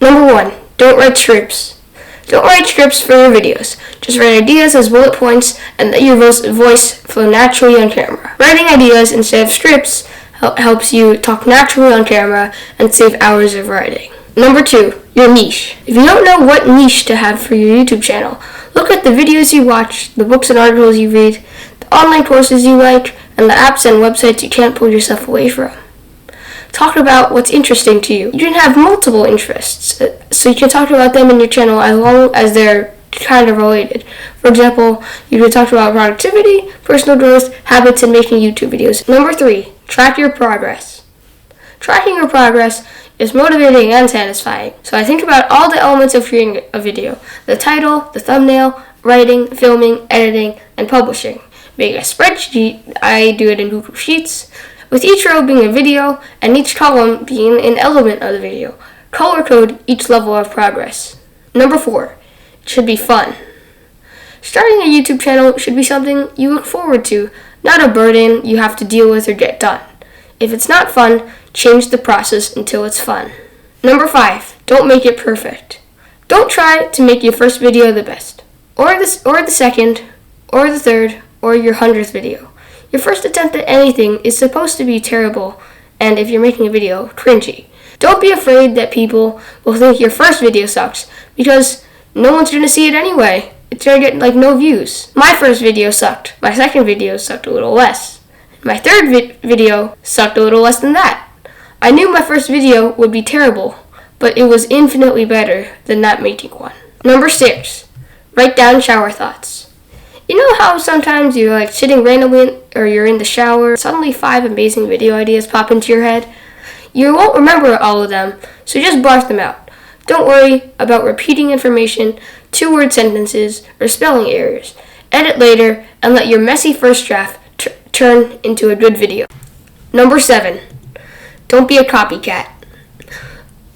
Number 1. Don't write scripts. Don't write scripts for your videos. Just write ideas as bullet points and let your voice flow naturally on camera. Writing ideas instead of scripts helps you talk naturally on camera and save hours of writing. Number 2. Your niche. If you don't know what niche to have for your YouTube channel, look at the videos you watch, the books and articles you read, the online courses you like, and the apps and websites you can't pull yourself away from. Talk about what's interesting to you. You can have multiple interests, so you can talk about them in your channel as long as they're kind of related. For example, you can talk about productivity, personal growth, habits, and making YouTube videos. Number 3, track your progress. Tracking your progress is motivating and satisfying. So I think about all the elements of creating a video: the title, the thumbnail, writing, filming, editing, and publishing. Make a spreadsheet. I do it in Google Sheets, with each row being a video and each column being an element of the video. Color code each level of progress. Number 4, it should be fun. Starting a YouTube channel should be something you look forward to, not a burden you have to deal with or get done. If it's not fun, change the process until it's fun. Number 5, don't make it perfect. Don't try to make your first video the best, or the second, or the third, or your 100th video. Your first attempt at anything is supposed to be terrible, and if you're making a video, cringy. Don't be afraid that people will think your first video sucks, because no one's going to see it anyway. It's going to get no views. My first video sucked. My second video sucked a little less. My third video sucked a little less than that. I knew my first video would be terrible, but it was infinitely better than not making one. Number 6, write down shower thoughts. You know how sometimes you're sitting randomly or you're in the shower, suddenly 5 amazing video ideas pop into your head? You won't remember all of them, so just blurt them out. Don't worry about repeating information, 2-word sentences, or spelling errors. Edit later and let your messy first draft turn into a good video. Number 7, don't be a copycat.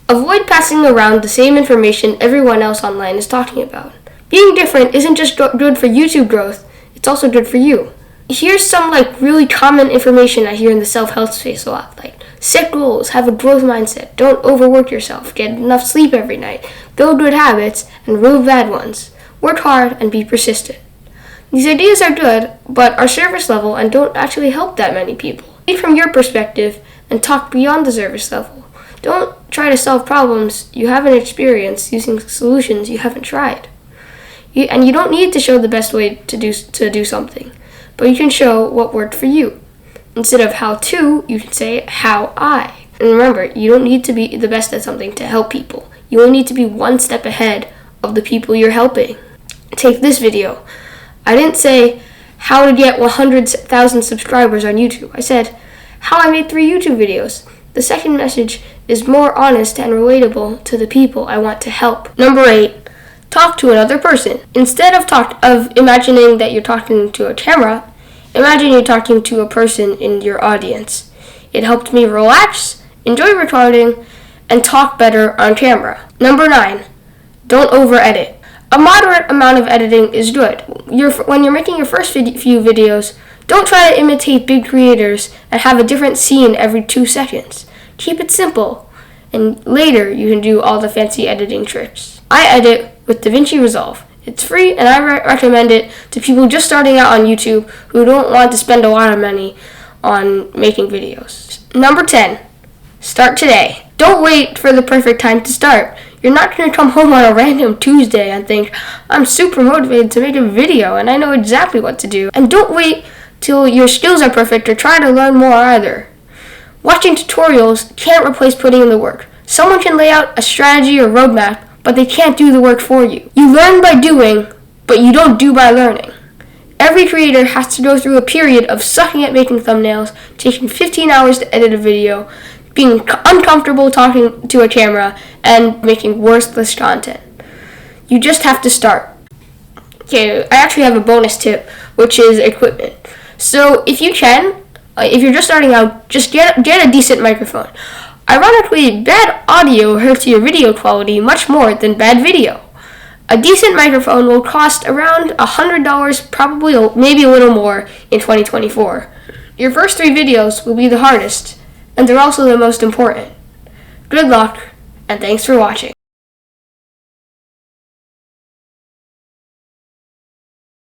Avoid passing around the same information everyone else online is talking about. Being different isn't just good for YouTube growth, it's also good for you. Here's some really common information I hear in the self-help space a lot, set goals, have a growth mindset, don't overwork yourself, get enough sleep every night, build good habits, and remove bad ones, work hard, and be persistent. These ideas are good, but are surface level and don't actually help that many people. Think from your perspective and talk beyond the surface level. Don't try to solve problems you haven't experienced using solutions you haven't tried. And you don't need to show the best way to do something, but you can show what worked for you. Instead of how to, you can say how I. And remember, you don't need to be the best at something to help people. You only need to be one step ahead of the people you're helping. Take this video. I didn't say how to get 100,000 subscribers on YouTube. I said how I made 3 YouTube videos. The second message is more honest and relatable to the people I want to help. Number 8. Talk to another person. Instead of imagining that you're talking to a camera, imagine you're talking to a person in your audience. It helped me relax, enjoy recording, and talk better on camera. Number 9, don't over-edit. A moderate amount of editing is good. When you're making your first few videos, don't try to imitate big creators and have a different scene every 2 seconds. Keep it simple, and later you can do all the fancy editing tricks. I edit with DaVinci Resolve. It's free, and I recommend it to people just starting out on YouTube who don't want to spend a lot of money on making videos. Number 10, start today. Don't wait for the perfect time to start. You're not going to come home on a random Tuesday and think, I'm super motivated to make a video and I know exactly what to do. And don't wait till your skills are perfect or try to learn more either. Watching tutorials can't replace putting in the work. Someone can lay out a strategy or roadmap, but they can't do the work for you. You learn by doing, but you don't do by learning. Every creator has to go through a period of sucking at making thumbnails, taking 15 hours to edit a video, being uncomfortable talking to a camera, and making worthless content. You just have to start. Okay, I actually have a bonus tip, which is equipment. So if you can, if you're just starting out, just get a decent microphone. Ironically, bad audio hurts your video quality much more than bad video. A decent microphone will cost around $100, probably maybe a little more in 2024. Your first 3 videos will be the hardest, and they're also the most important. Good luck, and thanks for watching.